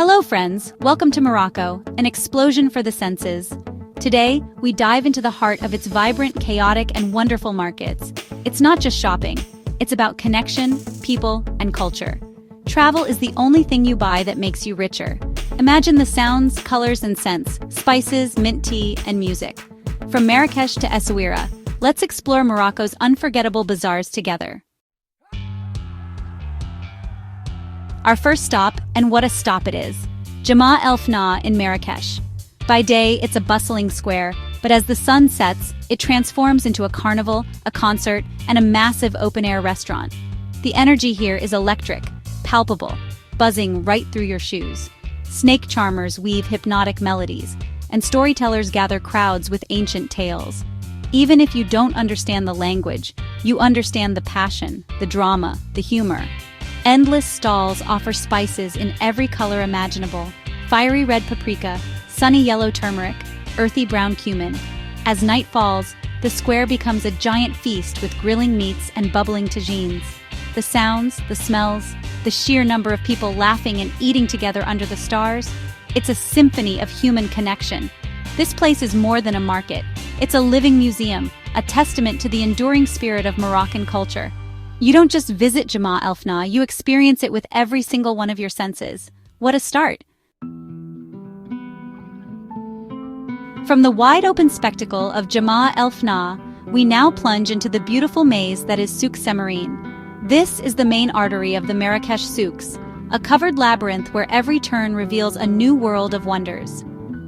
Hello friends, welcome to Morocco, an explosion for the senses. Today, we dive into the heart of its vibrant, chaotic, and wonderful markets. It's not just shopping, it's about connection, people, and culture. Travel is the only thing you buy that makes you richer. Imagine the sounds, colors, and scents, spices, mint tea, and music. From Marrakesh to Essaouira, let's explore Morocco's unforgettable bazaars together. Our first stop, and what a stop it is, Jama El Fna in Marrakesh. By day, it's a bustling square, but as the sun sets, it transforms into a carnival, a concert, and a massive open-air restaurant. The energy here is electric, palpable, buzzing right through your shoes. Snake charmers weave hypnotic melodies, and storytellers gather crowds with ancient tales. Even if you don't understand the language, you understand the passion, the drama, the humor. Endless stalls offer spices in every color imaginable: fiery red paprika, sunny yellow turmeric, earthy brown cumin. As night falls, the square becomes a giant feast with grilling meats and bubbling tagines. The sounds, the smells, the sheer number of people laughing and eating together under the stars, it's a symphony of human connection. This place is more than a market. It's a living museum, a testament to the enduring spirit of Moroccan culture. You don't just visit Jama El Fna, you experience it with every single one of your senses. What a start! From the wide-open spectacle of Jama El Fna, we now plunge into the beautiful maze that is Souk Semerine. This is the main artery of the Marrakesh souks, a covered labyrinth where every turn reveals a new world of wonders.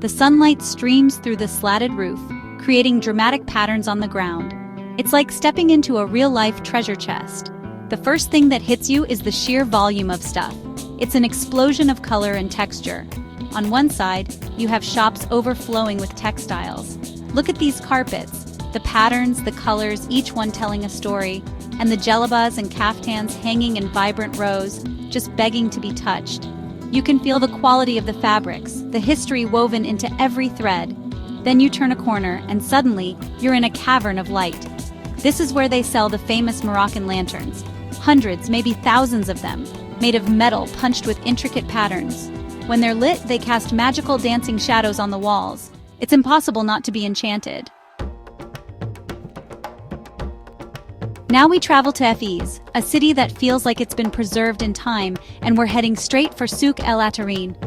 The sunlight streams through the slatted roof, creating dramatic patterns on the ground. It's like stepping into a real-life treasure chest. The first thing that hits you is the sheer volume of stuff. It's an explosion of color and texture. On one side, you have shops overflowing with textiles. Look at these carpets, the patterns, the colors, each one telling a story, and the djellabas and kaftans hanging in vibrant rows, just begging to be touched. You can feel the quality of the fabrics, the history woven into every thread. Then you turn a corner, and suddenly, you're in a cavern of light. This is where they sell the famous Moroccan lanterns. Hundreds, maybe thousands of them, made of metal punched with intricate patterns. When they're lit, they cast magical dancing shadows on the walls. It's impossible not to be enchanted. Now we travel to Fez, a city that feels like it's been preserved in time, and we're heading straight for Souk El Attarine.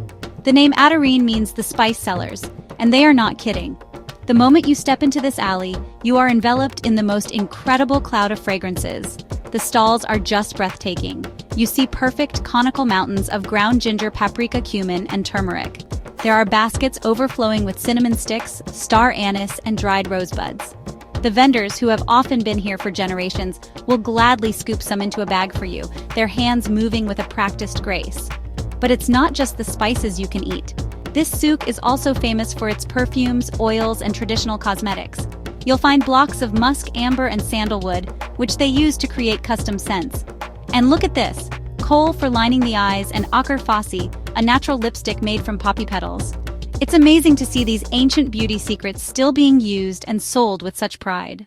The name Attarine means the spice sellers, and they are not kidding. The moment you step into this alley, you are enveloped in the most incredible cloud of fragrances. The stalls are just breathtaking. You see perfect conical mountains of ground ginger, paprika, cumin, and turmeric. There are baskets overflowing with cinnamon sticks, star anise, and dried rosebuds. The vendors, who have often been here for generations, will gladly scoop some into a bag for you, their hands moving with a practiced grace. But it's not just the spices you can eat. This souk is also famous for its perfumes, oils, and traditional cosmetics. You'll find blocks of musk, amber, and sandalwood, which they use to create custom scents. And look at this, kohl for lining the eyes and akar fassi, a natural lipstick made from poppy petals. It's amazing to see these ancient beauty secrets still being used and sold with such pride.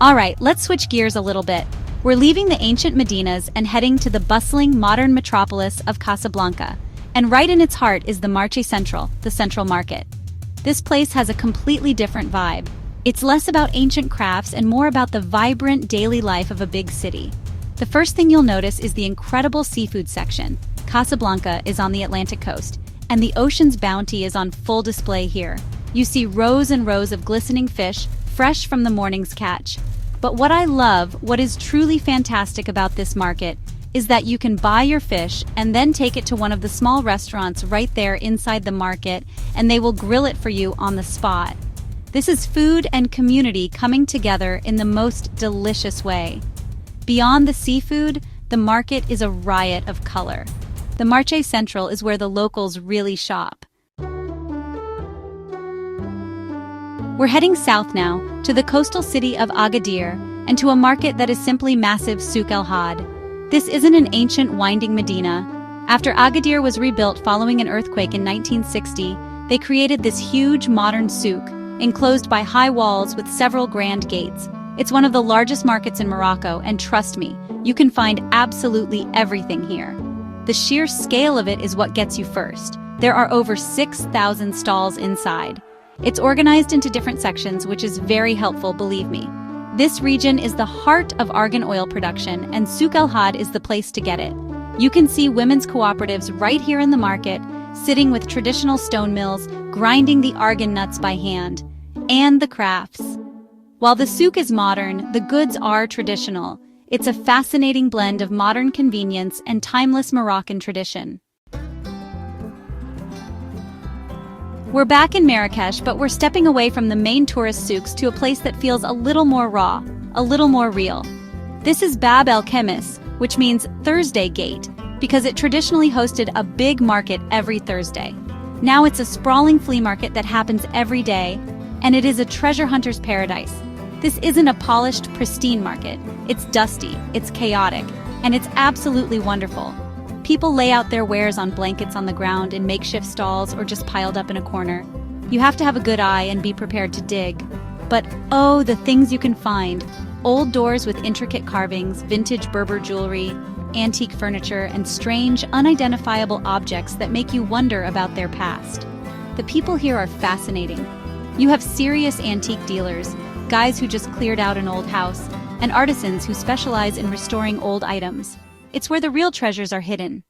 Alright, let's switch gears a little bit. We're leaving the ancient Medinas and heading to the bustling modern metropolis of Casablanca. And right in its heart is the Marché Central, the Central Market. This place has a completely different vibe. It's less about ancient crafts and more about the vibrant daily life of a big city. The first thing you'll notice is the incredible seafood section. Casablanca is on the Atlantic coast, and the ocean's bounty is on full display here. You see rows and rows of glistening fish, fresh from the morning's catch. But what I love, what is truly fantastic about this market, is that you can buy your fish and then take it to one of the small restaurants right there inside the market, and they will grill it for you on the spot. This is food and community coming together in the most delicious way. Beyond the seafood, the market is a riot of color. The Marché Central is where the locals really shop. We're heading south now, to the coastal city of Agadir, and to a market that is simply massive Souk El Had. This isn't an ancient winding Medina. After Agadir was rebuilt following an earthquake in 1960, they created this huge modern souk, enclosed by high walls with several grand gates. It's one of the largest markets in Morocco, and trust me, you can find absolutely everything here. The sheer scale of it is what gets you first. There are over 6,000 stalls inside. It's organized into different sections, which is very helpful, believe me. This region is the heart of argan oil production, and Souk El Had is the place to get it. You can see women's cooperatives right here in the market, sitting with traditional stone mills, grinding the argan nuts by hand, and the crafts. While the souk is modern, the goods are traditional. It's a fascinating blend of modern convenience and timeless Moroccan tradition. We're back in Marrakesh, but we're stepping away from the main tourist souks to a place that feels a little more raw, a little more real. This is Bab el Khemis, which means Thursday Gate, because it traditionally hosted a big market every Thursday. Now it's a sprawling flea market that happens every day, and it is a treasure hunter's paradise. This isn't a polished, pristine market. It's dusty, it's chaotic, and it's absolutely wonderful. People lay out their wares on blankets on the ground in makeshift stalls or just piled up in a corner. You have to have a good eye and be prepared to dig. But oh, the things you can find. Old doors with intricate carvings, vintage Berber jewelry, antique furniture, and strange, unidentifiable objects that make you wonder about their past. The people here are fascinating. You have serious antique dealers, guys who just cleared out an old house, and artisans who specialize in restoring old items. It's where the real treasures are hidden.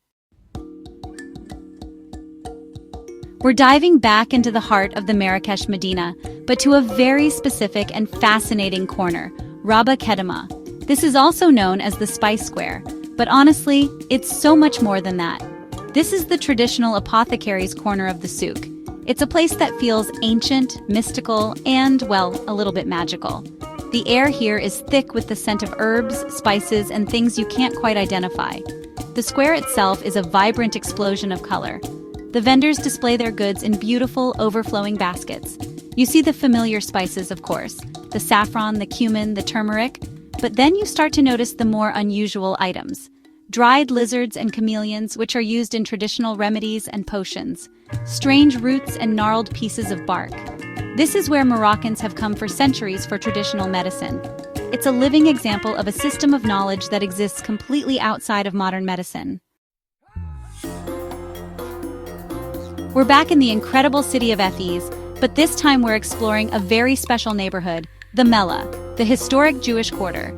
We're diving back into the heart of the Marrakesh Medina, but to a very specific and fascinating corner, Rabba Kedema. This is also known as the Spice Square, but honestly, it's so much more than that. This is the traditional apothecary's corner of the souk. It's a place that feels ancient, mystical, and, well, a little bit magical. The air here is thick with the scent of herbs, spices, and things you can't quite identify. The square itself is a vibrant explosion of color. The vendors display their goods in beautiful, overflowing baskets. You see the familiar spices, of course, the saffron, the cumin, the turmeric, but then you start to notice the more unusual items. Dried lizards and chameleons, which are used in traditional remedies and potions. Strange roots and gnarled pieces of bark. This is where Moroccans have come for centuries for traditional medicine. It's a living example of a system of knowledge that exists completely outside of modern medicine. We're back in the incredible city of Fez, but this time we're exploring a very special neighborhood, the Mela, the historic Jewish quarter.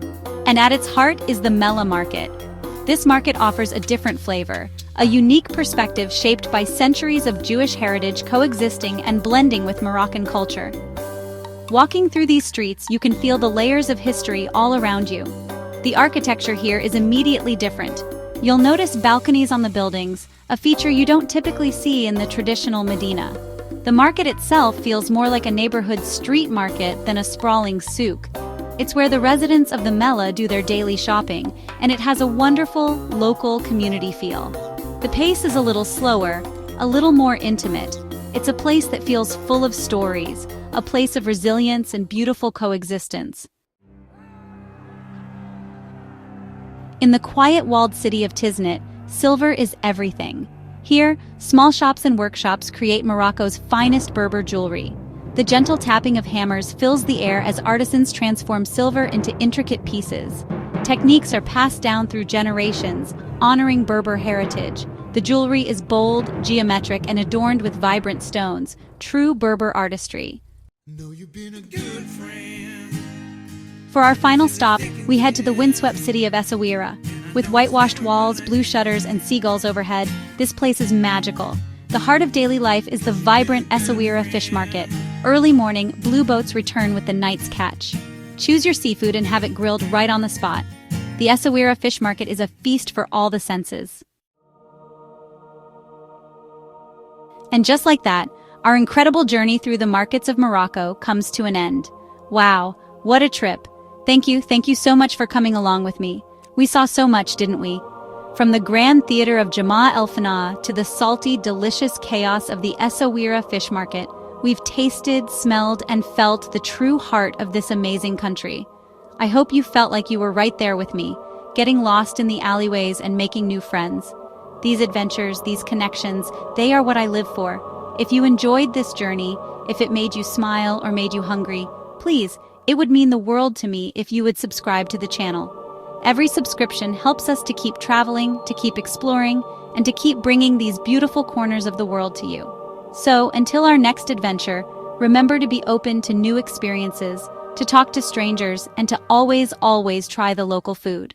And at its heart is the Mela Market. This market offers a different flavor, a unique perspective shaped by centuries of Jewish heritage coexisting and blending with Moroccan culture. Walking through these streets, you can feel the layers of history all around you. The architecture here is immediately different. You'll notice balconies on the buildings, a feature you don't typically see in the traditional Medina. The market itself feels more like a neighborhood street market than a sprawling souk. It's where the residents of the Mela do their daily shopping, and it has a wonderful, local community feel. The pace is a little slower, a little more intimate. It's a place that feels full of stories, a place of resilience and beautiful coexistence. In the quiet walled city of Tiznit, silver is everything. Here, small shops and workshops create Morocco's finest Berber jewelry. The gentle tapping of hammers fills the air as artisans transform silver into intricate pieces. Techniques are passed down through generations, honoring Berber heritage. The jewelry is bold, geometric, and adorned with vibrant stones, true Berber artistry. For our final stop, we head to the windswept city of Essaouira. With whitewashed walls, blue shutters, and seagulls overhead, this place is magical. The heart of daily life is the vibrant Essaouira fish market. Early morning, blue boats return with the night's catch. Choose your seafood and have it grilled right on the spot. The Essaouira fish market is a feast for all the senses. And just like that, our incredible journey through the markets of Morocco comes to an end. Wow, what a trip. Thank you so much for coming along with me. We saw so much, didn't we? From the grand theater of Jama El Fana to the salty, delicious chaos of the Essaouira fish market, we've tasted, smelled, and felt the true heart of this amazing country. I hope you felt like you were right there with me, getting lost in the alleyways and making new friends. These adventures, these connections, they are what I live for. If you enjoyed this journey, if it made you smile or made you hungry, please It would mean the world to me if you would subscribe to the channel. Every subscription helps us to keep traveling, to keep exploring, and to keep bringing these beautiful corners of the world to you. So, until our next adventure, remember to be open to new experiences, to talk to strangers, and to always try the local food.